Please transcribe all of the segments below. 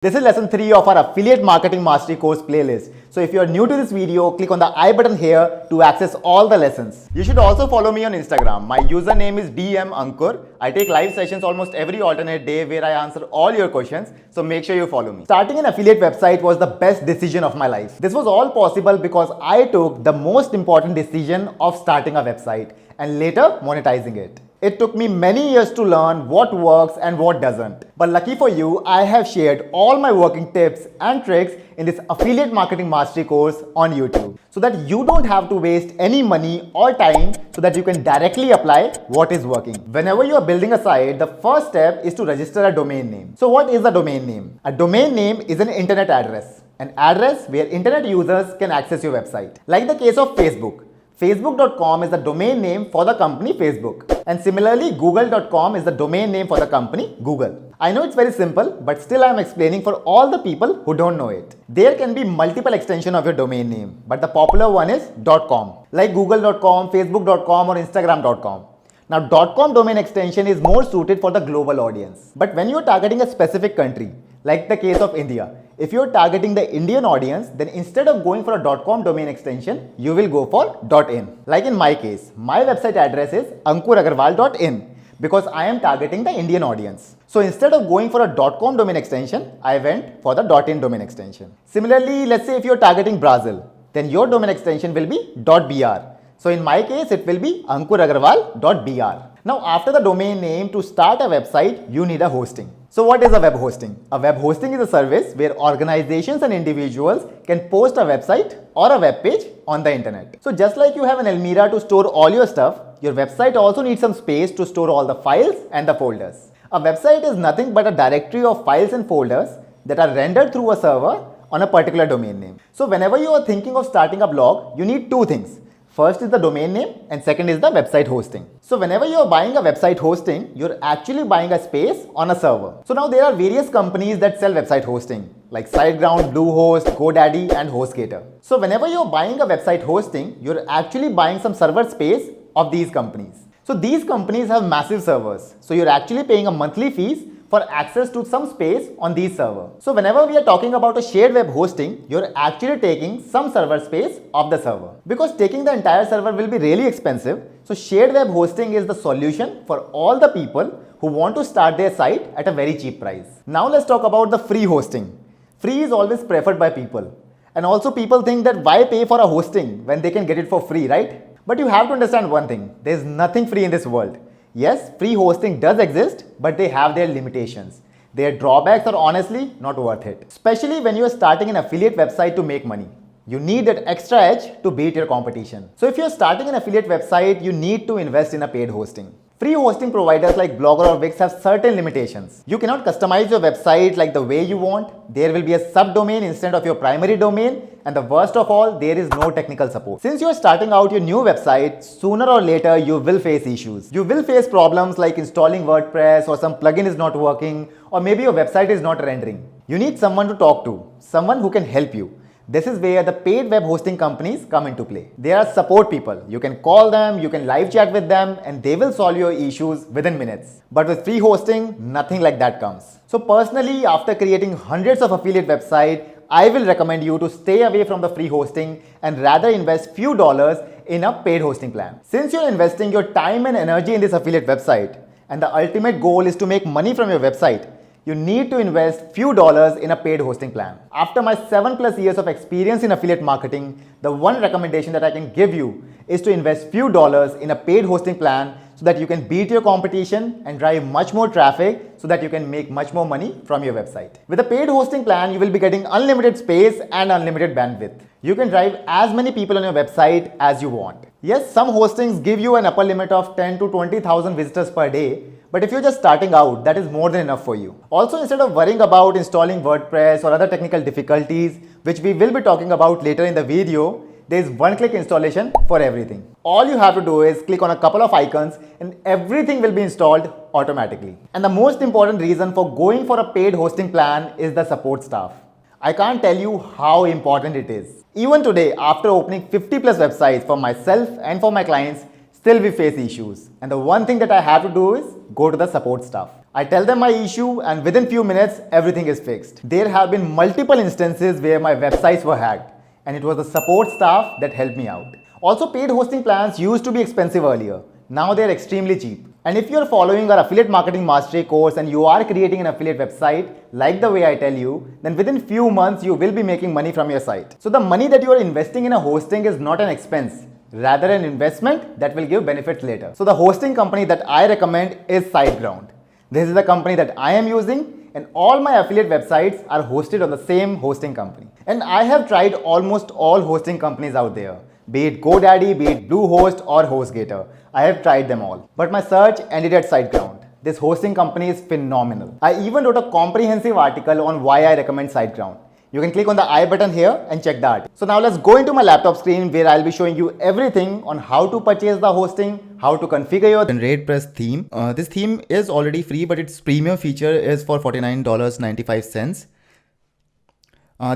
This is lesson 3 of our affiliate marketing mastery course playlist. So if you are new to this video, click on the I button here to access all the lessons. You should also follow me on Instagram. My username is DMAnkur. I take live sessions almost every alternate day where I answer all your questions. So make sure you follow me. Starting an affiliate website was the best decision of my life. This was all possible because I took the most important decision of starting a website and later monetizing it. It took me many years to learn what works and what doesn't. But lucky for you, I have shared all my working tips and tricks in this affiliate marketing mastery course on YouTube so that you don't have to waste any money or time so that you can directly apply what is working. Whenever you are building a site, the first step is to register a domain name. So what is a domain name? A domain name is an internet address. An address where internet users can access your website. Like the case of Facebook. Facebook.com is the domain name for the company Facebook. And similarly, Google.com is the domain name for the company Google. I know it's very simple, but still I am explaining for all the people who don't know it. There can be multiple extensions of your domain name, but the popular one is .com, like Google.com, Facebook.com or Instagram.com. Now, .com domain extension is more suited for the global audience. But when you're targeting a specific country, like the case of India, if you're targeting the Indian audience, then instead of going for a .com domain extension, you will go for .in. Like in my case, my website address is ankuragarwal.in because I am targeting the Indian audience. So instead of going for a .com domain extension, I went for the .in domain extension. Similarly, let's say if you're targeting Brazil, then your domain extension will be .br. So in my case, it will be ankuragarwal.br. Now, after the domain name, to start a website, you need a hosting. So what is a web hosting? A web hosting is a service where organizations and individuals can post a website or a web page on the internet. So just like you have an Almira to store all your stuff, your website also needs some space to store all the files and the folders. A website is nothing but a directory of files and folders that are rendered through a server on a particular domain name. So whenever you are thinking of starting a blog, you need two things. First is the domain name and second is the website hosting. So whenever you're buying a website hosting, you're actually buying a space on a server. So now there are various companies that sell website hosting like SiteGround, Bluehost, GoDaddy and HostGator. So whenever you're buying a website hosting, you're actually buying some server space of these companies. So these companies have massive servers. So you're actually paying a monthly fees for access to some space on these servers. So whenever we are talking about a shared web hosting, you're actually taking some server space of the server. Because taking the entire server will be really expensive, so shared web hosting is the solution for all the people who want to start their site at a very cheap price. Now let's talk about the free hosting. Free is always preferred by people. And also people think that why pay for a hosting when they can get it for free, right? But you have to understand one thing, there's nothing free in this world. Yes, free hosting does exist, but they have their limitations. Their drawbacks are honestly not worth it. Especially when you are starting an affiliate website to make money. You need that extra edge to beat your competition. So if you're starting an affiliate website, you need to invest in a paid hosting. Free hosting providers like Blogger or Wix have certain limitations. You cannot customize your website like the way you want. There will be a subdomain instead of your primary domain. And the worst of all, there is no technical support. Since you're starting out your new website, sooner or later you will face issues. You will face problems like installing WordPress or some plugin is not working or maybe your website is not rendering. You need someone to talk to, someone who can help you. This is where the paid web hosting companies come into play. They are support people. You can call them, you can live chat with them, and they will solve your issues within minutes. But with free hosting, nothing like that comes. So personally, after creating hundreds of affiliate websites, I will recommend you to stay away from the free hosting and rather invest few dollars in a paid hosting plan. Since you're investing your time and energy in this affiliate website, and the ultimate goal is to make money from your website, you need to invest few dollars in a paid hosting plan. After my 7+ years of experience in affiliate marketing, the one recommendation that I can give you is to invest few dollars in a paid hosting plan so that you can beat your competition and drive much more traffic so that you can make much more money from your website. With a paid hosting plan, you will be getting unlimited space and unlimited bandwidth. You can drive as many people on your website as you want. Yes, some hostings give you an upper limit of 10 to 20,000 visitors per day. But if you're just starting out, that is more than enough for you. Also, instead of worrying about installing WordPress or other technical difficulties, which we will be talking about later in the video, there is one-click installation for everything. All you have to do is click on a couple of icons and everything will be installed automatically. And the most important reason for going for a paid hosting plan is the support staff. I can't tell you how important it is. Even today, after opening 50+ websites for myself and for my clients, still we face issues. And the one thing that I have to do is go to the support staff. I tell them my issue and within few minutes, everything is fixed. There have been multiple instances where my websites were hacked and it was the support staff that helped me out. Also, paid hosting plans used to be expensive earlier. Now they are extremely cheap. And if you are following our affiliate marketing mastery course and you are creating an affiliate website like the way I tell you, then within few months you will be making money from your site. So the money that you are investing in a hosting is not an expense, rather an investment that will give benefits later. So the hosting company that I recommend is SiteGround. This is the company that I am using and all my affiliate websites are hosted on the same hosting company. And I have tried almost all hosting companies out there, be it GoDaddy, be it Bluehost or HostGator. I have tried them all. But my search ended at SiteGround. This hosting company is phenomenal. I even wrote a comprehensive article on why I recommend SiteGround. You can click on the I button here and check that. So now let's go into my laptop screen where I'll be showing you everything on how to purchase the hosting, how to configure your GeneratePress theme. This theme is already free, but its premium feature is for $49.95.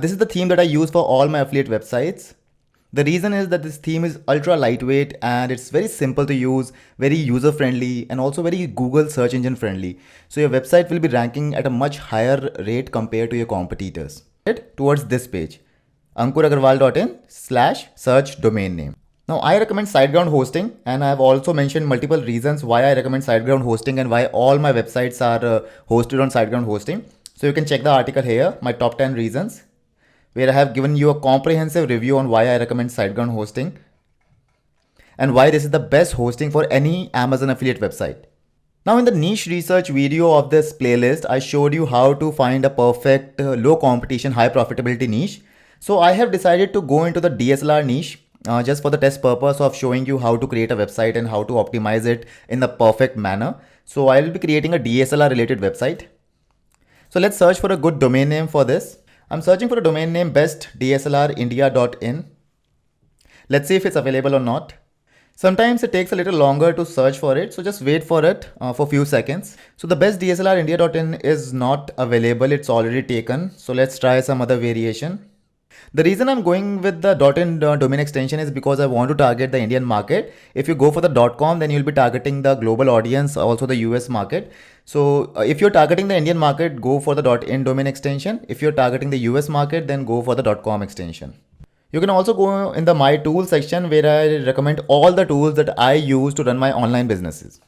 This is the theme that I use for all my affiliate websites. The reason is that this theme is ultra lightweight and it's very simple to use, very user friendly and also very Google search engine friendly. So your website will be ranking at a much higher rate compared to your competitors. Towards this page, ankuragarwal.in/search domain name. Now I recommend SiteGround hosting and I have also mentioned multiple reasons why I recommend SiteGround hosting and why all my websites are hosted on SiteGround hosting. So you can check the article here, my top 10 reasons, where I have given you a comprehensive review on why I recommend SiteGround hosting and why this is the best hosting for any Amazon affiliate website. Now in the niche research video of this playlist, I showed you how to find a perfect low competition, high profitability niche. So I have decided to go into the DSLR niche just for the test purpose of showing you how to create a website and how to optimize it in the perfect manner. So I will be creating a DSLR related website. So let's search for a good domain name for this. I'm searching for a domain name bestdslrindia.in. Let's see if it's available or not. Sometimes it takes a little longer to search for it, so just wait for it for a few seconds. So the bestdslrindia.in is not available, it's already taken. So let's try some other variation. The reason I'm going with the .in domain extension is because I want to target the Indian market. If you go for the .com, then you'll be targeting the global audience, also the US market. So if you're targeting the Indian market, go for the .in domain extension. If you're targeting the US market, then go for the .com extension. You can also go in the My Tools section where I recommend all the tools that I use to run my online businesses.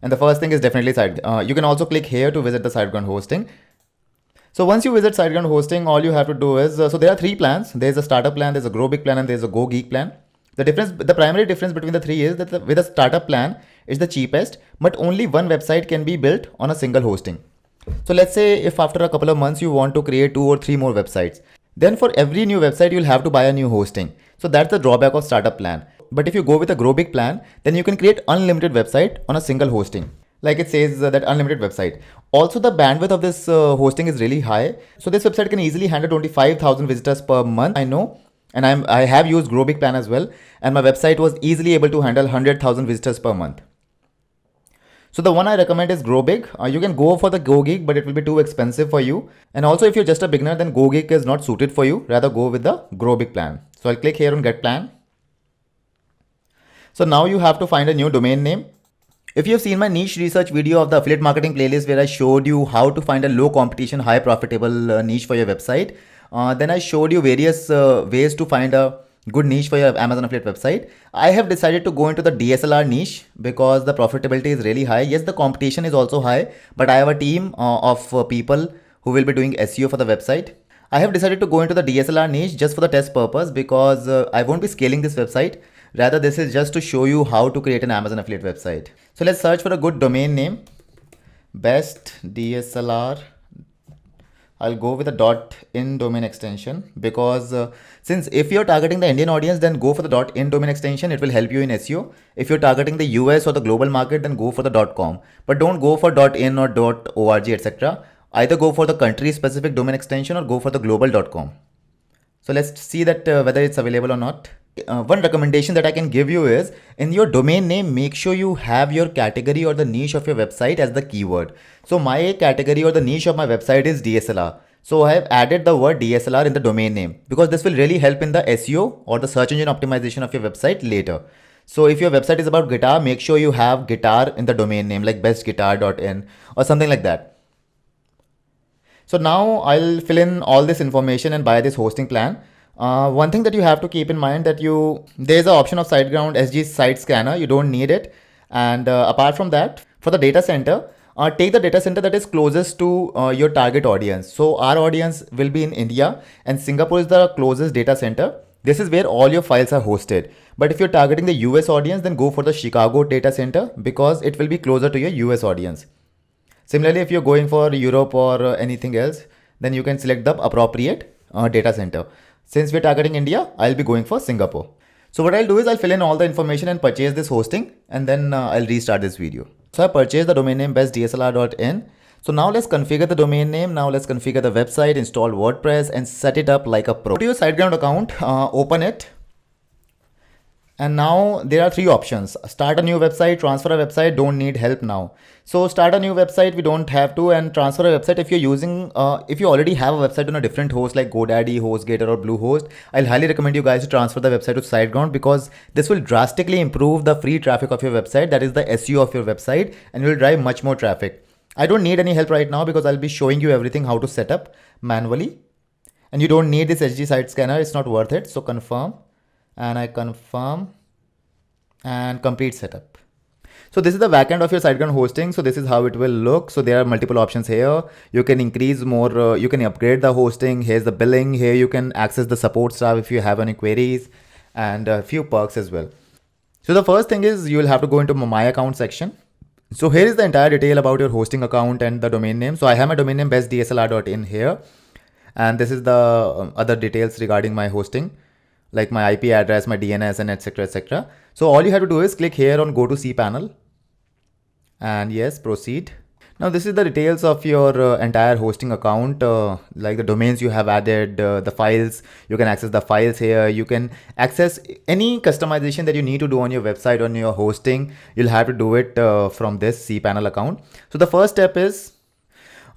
And the first thing is definitely SiteGround. You can also click here to visit the SiteGround hosting. So once you visit SiteGround hosting, all you have to do is, so there are three plans. There's a startup plan, there's a Grow Big plan, and there's a Go Geek plan. The primary difference between the three is that with a startup plan, it's the cheapest, but only one website can be built on a single hosting. So let's say if after a couple of months you want to create 2 or 3 more websites, then for every new website, you'll have to buy a new hosting. So that's the drawback of startup plan. But if you go with a Grow Big plan, then you can create unlimited website on a single hosting. Like it says that unlimited website. Also the bandwidth of this hosting is really high. So this website can easily handle 25,000 visitors per month. I know. And I have used Grow Big plan as well. And my website was easily able to handle 100,000 visitors per month. So the one I recommend is Grow Big. You can go for the Go Geek, but it will be too expensive for you. And also if you're just a beginner, then Go Geek is not suited for you. Rather go with the Grow Big plan. So I'll click here on Get Plan. So now you have to find a new domain name. If you have seen my niche research video of the affiliate marketing playlist where I showed you how to find a low competition, high profitable niche for your website, then I showed you various ways to find a good niche for your Amazon affiliate website. I have decided to go into the DSLR niche because the profitability is really high. Yes, the competition is also high, but I have a team of people who will be doing SEO for the website. I have decided to go into the DSLR niche just for the test purpose because I won't be scaling this website. Rather, this is just to show you how to create an Amazon affiliate website. So let's search for a good domain name. Best DSLR. I'll go with a .in domain extension because since if you're targeting the Indian audience, then go for the .in domain extension. It will help you in SEO. If you're targeting the US or the global market, then go for the .com. But don't go for .in or .org, etc. Either go for the country specific domain extension or go for the global.com. So let's see that whether it's available or not. One recommendation that I can give you is in your domain name, make sure you have your category or the niche of your website as the keyword. So my category or the niche of my website is DSLR. So I have added the word DSLR in the domain name because this will really help in the SEO or the search engine optimization of your website later. So if your website is about guitar, make sure you have guitar in the domain name, like bestguitar.in or something like that. So now I'll fill in all this information and buy this hosting plan. One thing that you have to keep in mind that there's an option of SiteGround SG site scanner. You don't need it. And apart from that, for the data center, take the data center that is closest to your target audience. So our audience will be in India, and Singapore is the closest data center. This is where all your files are hosted. But if you're targeting the US audience, then go for the Chicago data center because it will be closer to your US audience. Similarly, if you're going for Europe or anything else, then you can select the appropriate data center. Since we're targeting India, I'll be going for Singapore. So what I'll do is I'll fill in all the information and purchase this hosting, and then I'll restart this video. So I purchased the domain name bestdslr.in. So now let's configure the domain name. Now let's configure the website, install WordPress, and set it up like a pro. Go to your SiteGround account, open it. And now there are three options: start a new website, transfer a website, don't need help now. So start a new website, we don't have to, and transfer a website if you're using, if you already have a website on a different host like GoDaddy, HostGator or Bluehost, I'll highly recommend you guys to transfer the website to SiteGround because this will drastically improve the free traffic of your website, that is the SEO of your website, and will drive much more traffic. I don't need any help right now because I'll be showing you everything how to set up manually. And you don't need this SG site scanner, it's not worth it. So confirm, and I confirm and complete setup. So this is the backend of your SiteGround hosting. So this is how it will look. So there are multiple options here. You can increase more, you can upgrade the hosting. Here's the billing. Here you can access the support staff if you have any queries, and a few perks as well. So the first thing is you will have to go into my account section. So here is the entire detail about your hosting account and the domain name. So I have my domain name bestdslr.in here. And this is the other details regarding my hosting, like my IP address, my DNS, and etc. etc. So all you have to do is click here on go to cPanel, and yes, proceed. Now this is the details of your entire hosting account, like the domains you have added, the files. You can access the files here. You can access any customization that you need to do on your website, on your hosting. You'll have to do it from this cPanel account. So the first step is,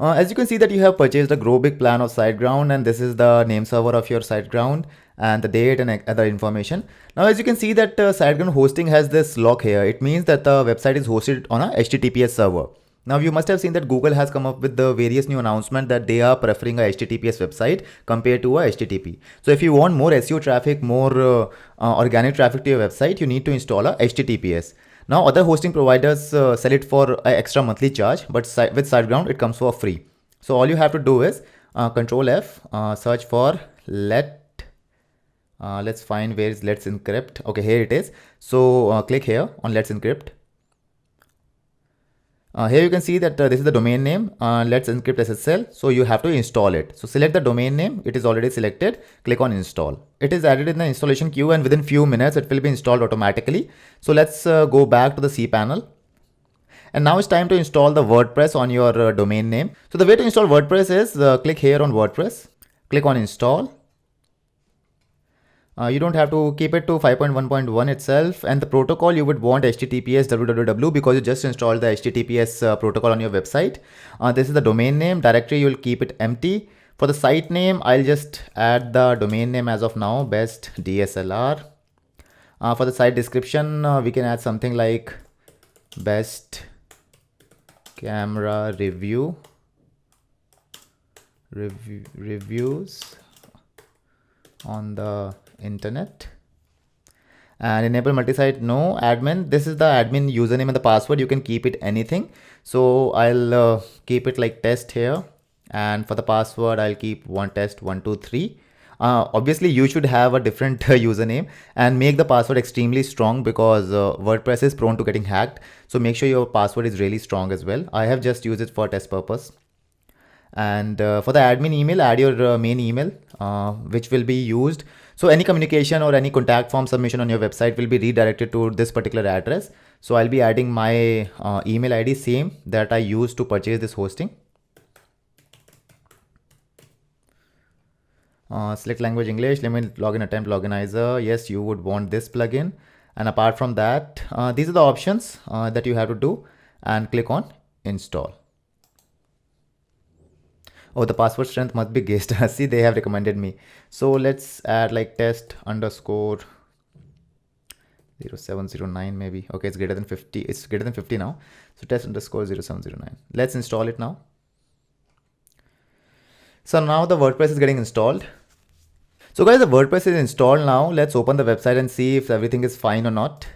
as you can see that you have purchased a Grow Big plan of SiteGround, and this is the name server of your SiteGround and the date and other information. Now, as you can see that SiteGround hosting has this lock here. It means that the website is hosted on a HTTPS server. Now, you must have seen that Google has come up with the various new announcement that they are preferring a HTTPS website compared to a HTTP. So if you want more SEO traffic, more organic traffic to your website, you need to install a HTTPS. Now, other hosting providers sell it for an extra monthly charge, but with SiteGround, it comes for free. So all you have to do is Control F, search for let's find where is Let's Encrypt. Okay, here it is. So click here on Let's Encrypt. Here you can see that this is the domain name, Let's Encrypt SSL. So you have to install it. So select the domain name. It is already selected. Click on install. It is added in the installation queue, and within few minutes it will be installed automatically. So let's go back to the cPanel. And now it's time to install the WordPress on your domain name. So the way to install WordPress is click here on WordPress. Click on install. You don't have to keep it to 5.1.1 itself, and the protocol you would want HTTPS www because you just installed the HTTPS protocol on your website. This is the domain name. Directory, you'll keep it empty. For the site name, I'll just add the domain name as of now, best DSLR. For the site description, we can add something like best camera reviews on the internet. And enable multi-site, no. Admin, this is the admin username and the password. You can keep it anything. So I'll keep it like test here, and for the password I'll keep one test 123. Obviously you should have a different username, and make the password extremely strong because WordPress is prone to getting hacked. So make sure your password is really strong as well. I have just used it for test purpose. And for the admin email, add your main email, which will be used. So any communication or any contact form submission on your website will be redirected to this particular address. So I'll be adding my email ID, same that I used to purchase this hosting. Select language English, limit login attempt loginizer. Yes, you would want this plugin. And apart from that, these are the options that you have to do, and click on install. Oh, the password strength must be guessed. See, they have recommended me. So let's add like test underscore 0709 maybe. Okay, it's greater than 50. It's greater than 50 now. So test underscore 0709. Let's install it now. So now the WordPress is getting installed. So guys, the WordPress is installed now. Let's open the website and see if everything is fine or not.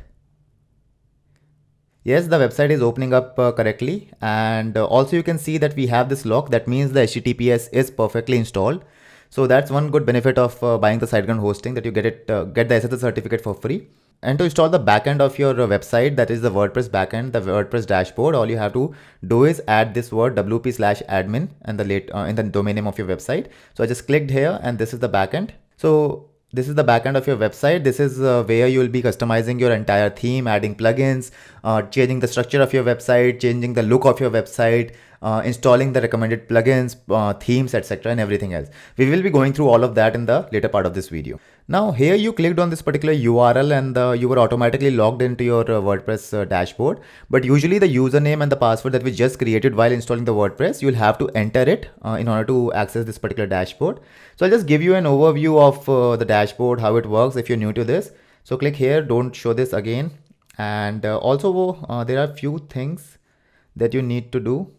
Yes, the website is opening up correctly. And also you can see that we have this lock. That means the HTTPS is perfectly installed. So that's one good benefit of buying the SiteGround hosting, that you get the SSL certificate for free. And to install the backend of your website, that is the WordPress backend, the WordPress dashboard, all you have to do is add this word wp/admin and in the domain name of your website. So I just clicked here and this is the backend. So this is the backend of your website. This is where you will be customizing your entire theme, adding plugins, changing the structure of your website, changing the look of your website, installing the recommended plugins, themes, etc. and everything else. We will be going through all of that in the later part of this video. Now here you clicked on this particular URL and you were automatically logged into your WordPress dashboard. But usually the username and the password that we just created while installing the WordPress, you'll have to enter it in order to access this particular dashboard. So I'll just give you an overview of the dashboard, how it works if you're new to this. So click here, don't show this again. And also there are few things that you need to do.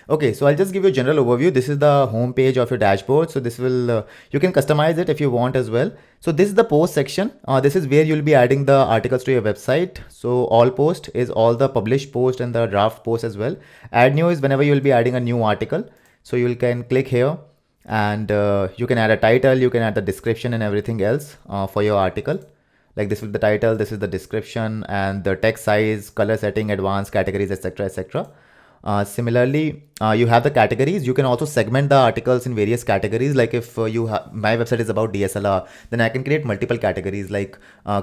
Okay, so I'll just give you a general overview. This is the home page of your dashboard. So this will, you can customize it if you want as well. So this is the post section. This is where you'll be adding the articles to your website. So all post is all the published post and the draft post as well. Add new is whenever you'll be adding a new article. So you can click here and you can add a title, you can add the description and everything else for your article. Like this is the title, this is the description and the text size, color setting, advanced categories, etc. etc. Similarly, you have the categories. You can also segment the articles in various categories. Like if my website is about DSLR, then I can create multiple categories like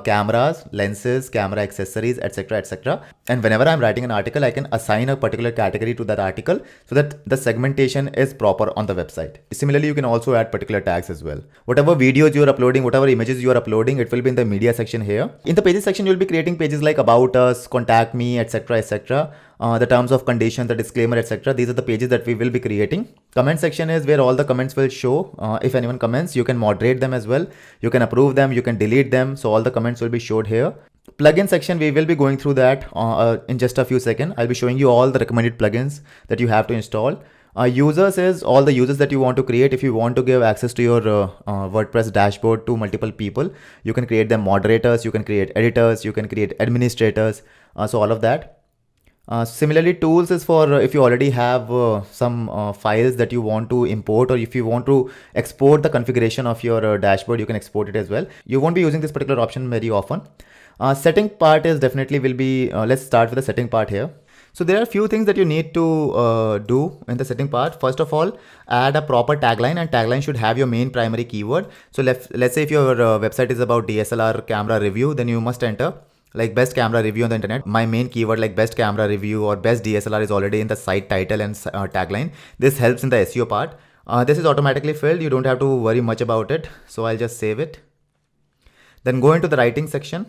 cameras, lenses, camera accessories, etc. etc. And whenever I'm writing an article, I can assign a particular category to that article so that the segmentation is proper on the website. Similarly, you can also add particular tags as well. Whatever videos you're uploading, whatever images you are uploading, it will be in the media section here. In the pages section, you'll be creating pages like about us, contact me, etc. etc. The terms of condition, the disclaimer, etc. These are the pages that we will be creating. Comment section is where all the comments will show. If anyone comments, you can moderate them as well. You can approve them, you can delete them. So all the comments will be showed here. Plugin section, we will be going through that in just a few seconds. I'll be showing you all the recommended plugins that you have to install. Users is all the users that you want to create. If you want to give access to your WordPress dashboard to multiple people, you can create them moderators, you can create editors, you can create administrators. So all of that. Similarly, tools is for if you already have some files that you want to import, or if you want to export the configuration of your dashboard, you can export it as well. You won't be using this particular option very often. Setting part is definitely will be, let's start with the setting part here. So there are a few things that you need to do in the setting part. First of all, add a proper tagline, and tagline should have your main primary keyword. So let's say if your website is about DSLR camera review, then you must enter like best camera review on the internet. My main keyword like best camera review or best DSLR is already in the site title and tagline. This helps in the SEO part. This is automatically filled. You don't have to worry much about it. So I'll just save it. Then go into the writing section.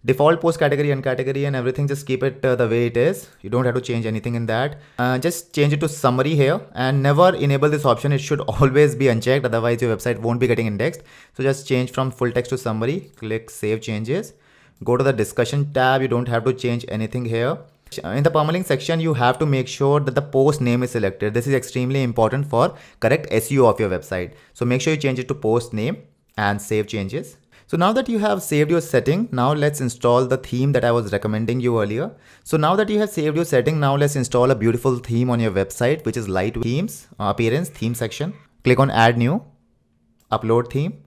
Default post category and category and everything, just keep it the way it is. You don't have to change anything in that. Just change it to summary here and never enable this option. It should always be unchecked. Otherwise your website won't be getting indexed. So just change from full text to summary. Click save changes. Go to the discussion tab. You don't have to change anything here. In the permalink section, you have to make sure that the post name is selected. This is extremely important for correct SEO of your website. So make sure you change it to post name and save changes. So now that you have saved your setting, now let's install the theme that I was recommending you earlier. So now that you have saved your setting, now let's install a beautiful theme on your website, which is Light Themes, Appearance, Theme section. Click on Add New, Upload Theme,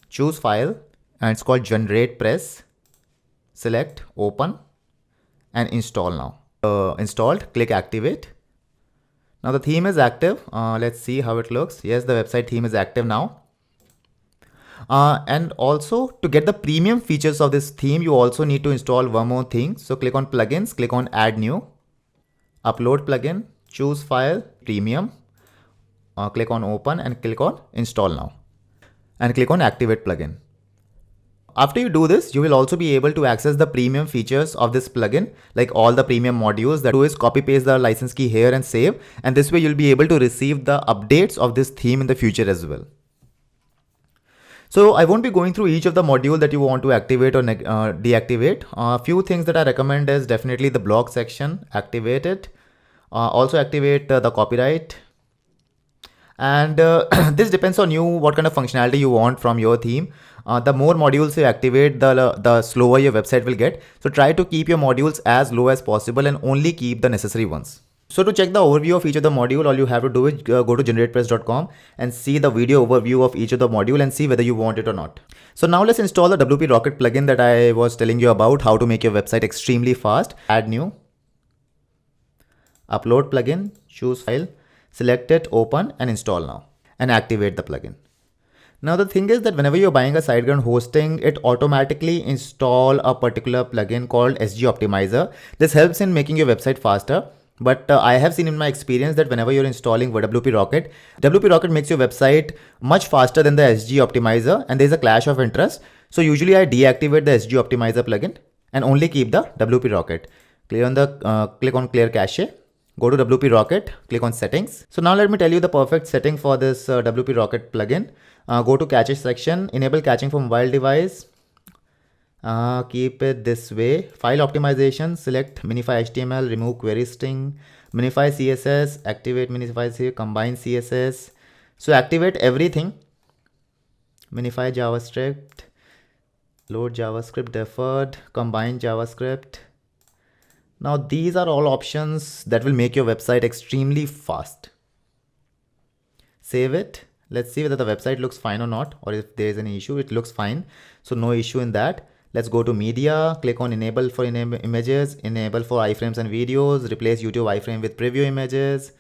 choose File, and it's called Generate Press. Select Open and install now. Installed, click Activate. Now the theme is active. Let's see how it looks. Yes, the website theme is active now. And also to get the premium features of this theme, you also need to install one more thing. So click on Plugins, click on Add New, Upload Plugin, choose File, Premium, click on Open and click on Install Now and click on Activate Plugin. After you do this, you will also be able to access the premium features of this plugin, like all the premium modules. That do is copy paste the license key here and save. And this way you'll be able to receive the updates of this theme in the future as well. So I won't be going through each of the module that you want to activate or deactivate. A few things that I recommend is definitely the blog section, activate it. Also activate the copyright. And this depends on you, what kind of functionality you want from your theme. The more modules you activate, the slower your website will get. So try to keep your modules as low as possible and only keep the necessary ones. So to check the overview of each of the module, all you have to do is go to generatepress.com and see the video overview of each of the module and see whether you want it or not. So now let's install the WP Rocket plugin that I was telling you about, how to make your website extremely fast. Add new, upload plugin, choose file, select it, open and install now and activate the plugin. Now the thing is that whenever you're buying a SiteGround hosting, it automatically install a particular plugin called SG Optimizer. This helps in making your website faster. But I have seen in my experience that whenever you're installing WP Rocket makes your website much faster than the SG Optimizer, and there's a clash of interest. So usually I deactivate the SG Optimizer plugin and only keep the WP Rocket. Click on Clear Cache. Go to WP Rocket, click on settings. So now let me tell you the perfect setting for this WP Rocket plugin. Go to cache section, enable caching for mobile device. Keep it this way. File optimization, select Minify HTML, remove query string, Minify CSS, activate Minify CSS, combine CSS. So activate everything. Minify JavaScript, load JavaScript deferred, combine JavaScript. Now these are all options that will make your website extremely fast. Save it. Let's see whether the website looks fine or not, or if there is any issue. It looks fine, so no issue in that. Let's go to media, click on enable for images, enable for iframes and videos, replace YouTube iframe with preview images,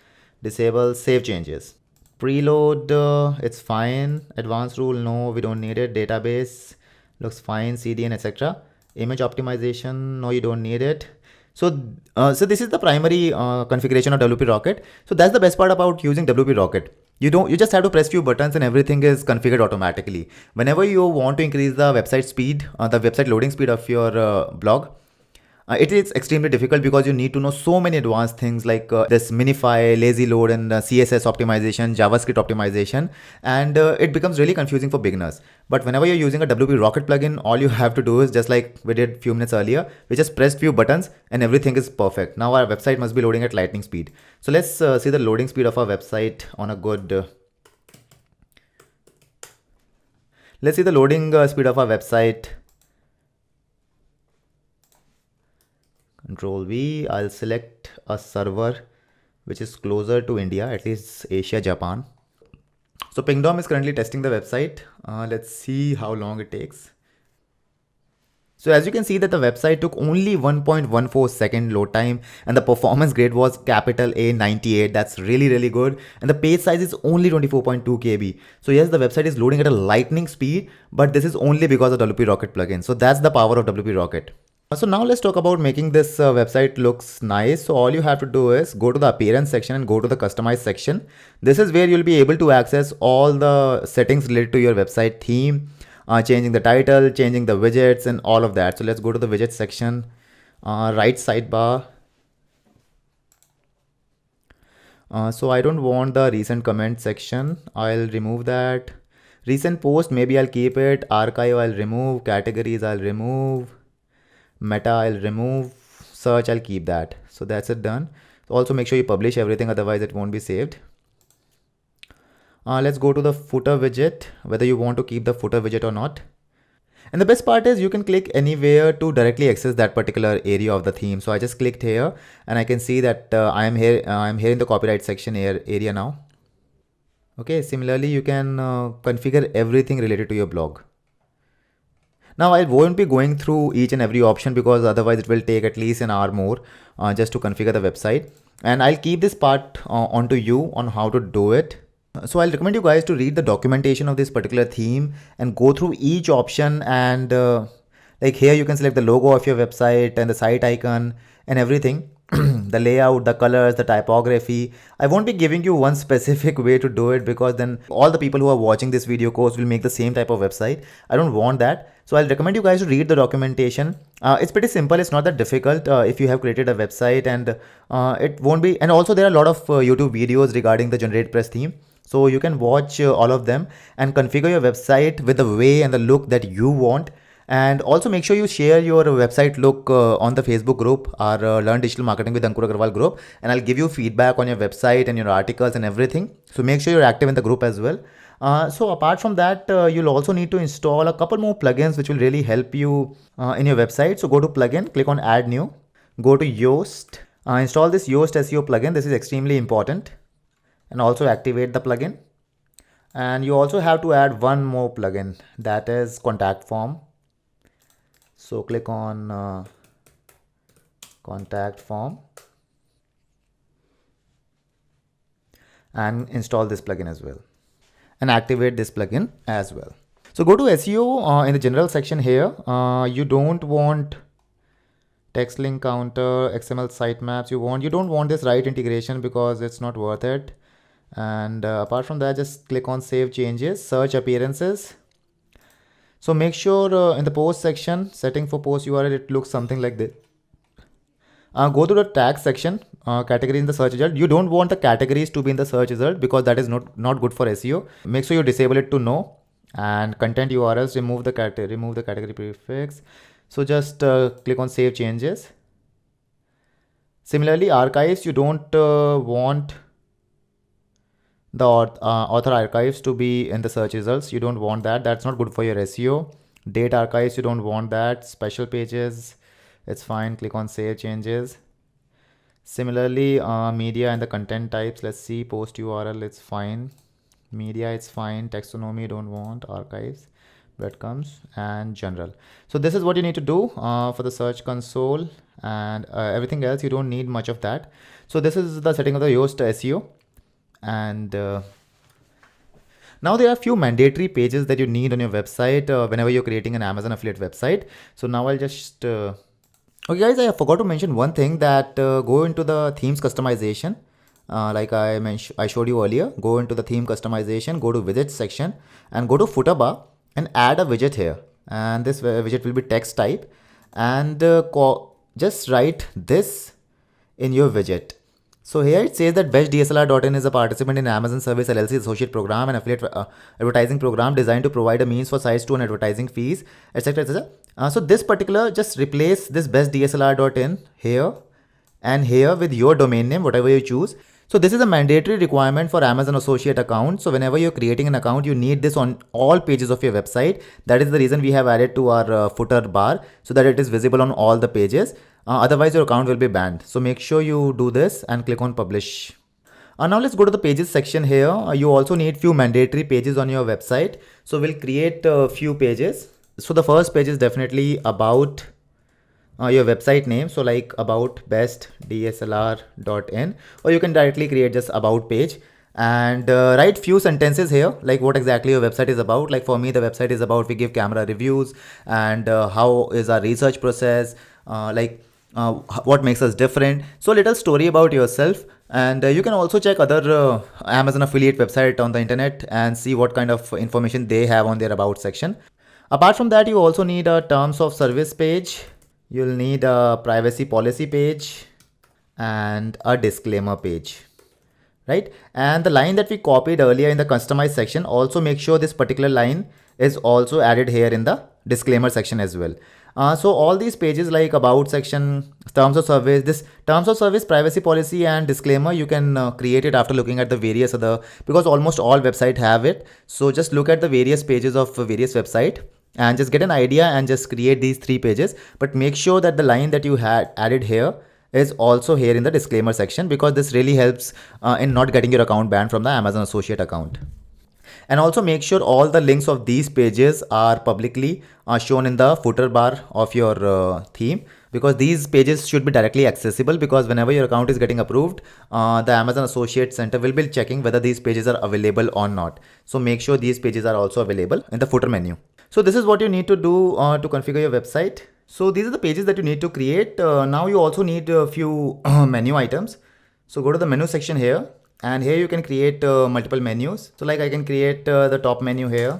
disable save changes. Preload, it's fine. Advanced rule, no, we don't need it. Database looks fine. CDN, etc. Image optimization, no, you don't need it. So this is the primary configuration of WP Rocket. So that's the best part about using WP Rocket. You just have to press few buttons and everything is configured automatically. Whenever you want to increase the website speed, the website loading speed of your blog, it is extremely difficult because you need to know so many advanced things like this Minify, lazy load and CSS optimization, JavaScript optimization, and it becomes really confusing for beginners. But whenever you're using a WP Rocket plugin, all you have to do is just like we did a few minutes earlier, we just pressed few buttons and everything is perfect. Now our website must be loading at lightning speed. So let's see the loading speed of our website on a good... let's see the loading speed of our website. Control V, I'll select a server which is closer to India, at least Asia, Japan. So Pingdom is currently testing the website. Let's see how long it takes. So as you can see that the website took only 1.14 second load time and the performance grade was capital A 98. That's really good. And the page size is only 24.2 KB. So yes, the website is loading at a lightning speed, but this is only because of WP Rocket plugin. So that's the power of WP Rocket. So now let's talk about making this website looks nice. So all you have to do is go to the appearance section and go to the customize section. This is where you'll be able to access all the settings related to your website theme, changing the title, changing the widgets and all of that. So let's go to the widget section, right sidebar. So I don't want the recent comment section. I'll remove that. Recent post, maybe I'll keep it. Archive, I'll remove. Categories, I'll remove. Meta, I'll remove. Search, I'll keep that. So that's it done. Also make sure you publish everything, otherwise it won't be saved. Let's go to the footer widget, whether you want to keep the footer widget or not. And the best part is you can click anywhere to directly access that particular area of the theme. So I just clicked here and I can see that I'm here in the copyright section area now. Okay, similarly you can configure everything related to your blog. Now I won't be going through each and every option because otherwise it will take at least an hour more just to configure the website. And I'll keep this part onto you on how to do it. So I'll recommend you guys to read the documentation of this particular theme and go through each option, and like here you can select the logo of your website and the site icon and everything. The layout, the colors, the typography. I won't be giving you one specific way to do it because then all the people who are watching this video course will make the same type of website. I don't want that. So I'll recommend you guys to read the documentation. It's pretty simple. It's not that difficult if you have created a website, and it won't be. And also there are a lot of YouTube videos regarding the GeneratePress theme. So you can watch all of them and configure your website with the way and the look that you want. And also make sure you share your website look on the Facebook group, our Learn Digital Marketing with Ankur Agarwal group. And I'll give you feedback on your website and your articles and everything. So make sure you're active in the group as well. So apart from that, you'll also need to install a couple more plugins which will really help you in your website. So go to plugin, click on add new, go to Yoast, install this Yoast SEO plugin. This is extremely important, and also activate the plugin. And you also have to add one more plugin, that is contact form. So click on contact form and install this plugin as well, and activate this plugin as well. So go to SEO in the general section here. You don't want text link counter, XML sitemaps. You don't want this right integration because it's not worth it. And apart from that, just click on save changes, search appearances. So make sure in the post section, setting for post URL, it looks something like this. Go to the tag section, category in the search result. You don't want the categories to be in the search result because that is not good for SEO. Make sure you disable it to no. And content URLs, remove the category prefix. So just click on save changes. Similarly, archives, you don't want the author archives to be in the search results. You don't want that. That's not good for your SEO. Date archives, you don't want that. Special pages, it's fine. Click on save changes. Similarly, media and the content types, let's see, post URL, it's fine. Media, it's fine. Taxonomy, don't want. Archives, breadcrumbs, and general. So this is what you need to do for the search console, and everything else you don't need much of that. So this is the setting of the Yoast SEO. And now there are a few mandatory pages that you need on your website whenever you're creating an Amazon affiliate website. So now I'll just okay guys, I forgot to mention one thing, that go into the themes customization. Like I showed you earlier, go into the theme customization, go to widgets section and go to footer bar and add a widget here. And this widget will be text type, and just write this in your widget. So here it says that bestDSLR.in is a participant in Amazon Service LLC associate program and affiliate advertising program designed to provide a means for size to and advertising fees, etc. etc. So this particular, just replace this bestDSLR.in here and here with your domain name, whatever you choose. So this is a mandatory requirement for Amazon associate account. So whenever you're creating an account, you need this on all pages of your website. That is the reason we have added to our footer bar, so that it is visible on all the pages. Otherwise your account will be banned. So make sure you do this and click on publish. Now let's go to the pages section here. You also need few mandatory pages on your website. So we'll create a few pages. So the first page is definitely about your website name. So like about bestDSLR.in, or you can directly create just about page and write few sentences here, like what exactly your website is about. Like for me, the website is about we give camera reviews, and how is our research process, what makes us different. So a little story about yourself. And you can also check other Amazon affiliate website on the internet and see what kind of information they have on their about section. Apart from that, you also need a terms of service page. You'll need a privacy policy page and a disclaimer page, right? And the line that we copied earlier in the customized section, also make sure this particular line is also added here in the disclaimer section as well. So all these pages like about section, terms of service, this terms of service, privacy policy and disclaimer, you can create it after looking at the various other, because almost all websites have it. So just look at the various pages of various website and just get an idea and just create these 3 pages. But make sure that the line that you had added here is also here in the disclaimer section, because this really helps in not getting your account banned from the Amazon associate account. And also make sure all the links of these pages are publicly shown in the footer bar of your theme, because these pages should be directly accessible, because whenever your account is getting approved, the Amazon Associate Center will be checking whether these pages are available or not. So make sure these pages are also available in the footer menu. So this is what you need to do to configure your website. So these are the pages that you need to create. Now you also need a few menu items. So go to the menu section here, and here you can create multiple menus. So like I can create the top menu here.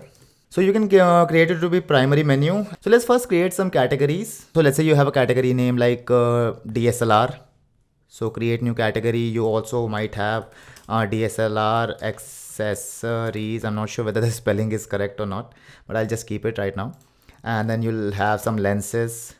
So you can create it to be primary menu. So let's first create some categories. So let's say you have a category name like DSLR. So create new category. You also might have DSLR accessories. I'm not sure whether the spelling is correct or not, but I'll just keep it right now. And then you'll have some lenses,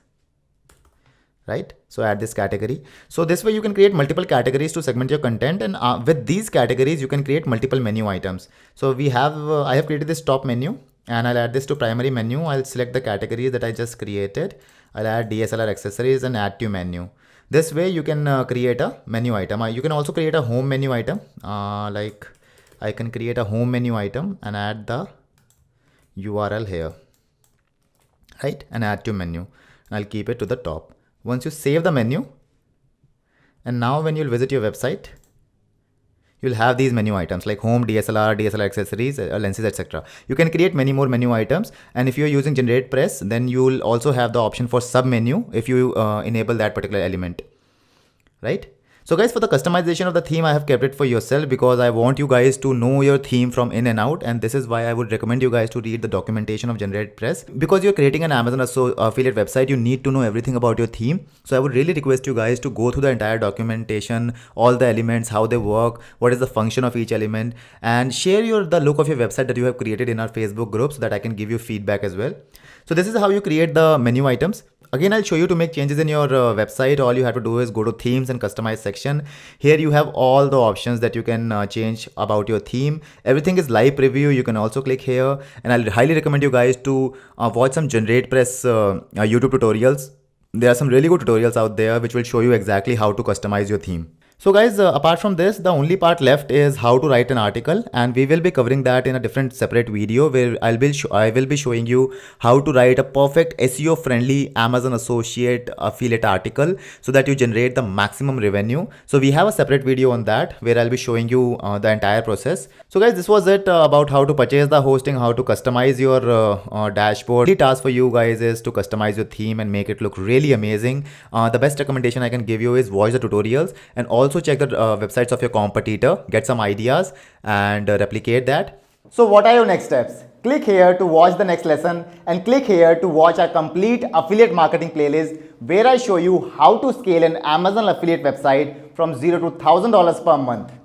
right? So add this category. So this way you can create multiple categories to segment your content, and with these categories you can create multiple menu items. So we have I have created this top menu, and I'll add this to primary menu. I'll select the categories that I just created. I'll add DSLR accessories and add to menu. This way you can create a menu item. You can also create a home menu item. Like I can create a home menu item and add the URL here, right? And add to menu. I'll keep it to the top. Once you save the menu, and now when you'll visit your website, you'll have these menu items like home, DSLR accessories, lenses, etc. You can create many more menu items, and if you're using GeneratePress, then you'll also have the option for sub menu if you enable that particular element, right? So guys, for the customization of the theme, I have kept it for yourself because I want you guys to know your theme from in and out, and this is why I would recommend you guys to read the documentation of GeneratePress. Because you're creating an Amazon affiliate website, you need to know everything about your theme. So I would really request you guys to go through the entire documentation, all the elements, how they work, what is the function of each element, and share the look of your website that you have created in our Facebook group so that I can give you feedback as well. So this is how you create the menu items. Again, I'll show you to make changes in your website. All you have to do is go to themes and customize section. Here you have all the options that you can change about your theme. Everything is live preview. You can also click here, and I'll highly recommend you guys to watch some GeneratePress YouTube tutorials. There are some really good tutorials out there which will show you exactly how to customize your theme. So guys, apart from this, the only part left is how to write an article, and we will be covering that in a different separate video where I will be showing you how to write a perfect SEO friendly Amazon associate affiliate article so that you generate the maximum revenue. So we have a separate video on that where I'll be showing you the entire process. So guys, this was it about how to purchase the hosting, how to customize your dashboard. The task for you guys is to customize your theme and make it look really amazing. The best recommendation I can give you is watch the tutorials, and also check the websites of your competitor, get some ideas and replicate that. So what are your next steps? Click here to watch the next lesson, and click here to watch our complete affiliate marketing playlist where I show you how to scale an Amazon affiliate website from $0 to $1,000 per month.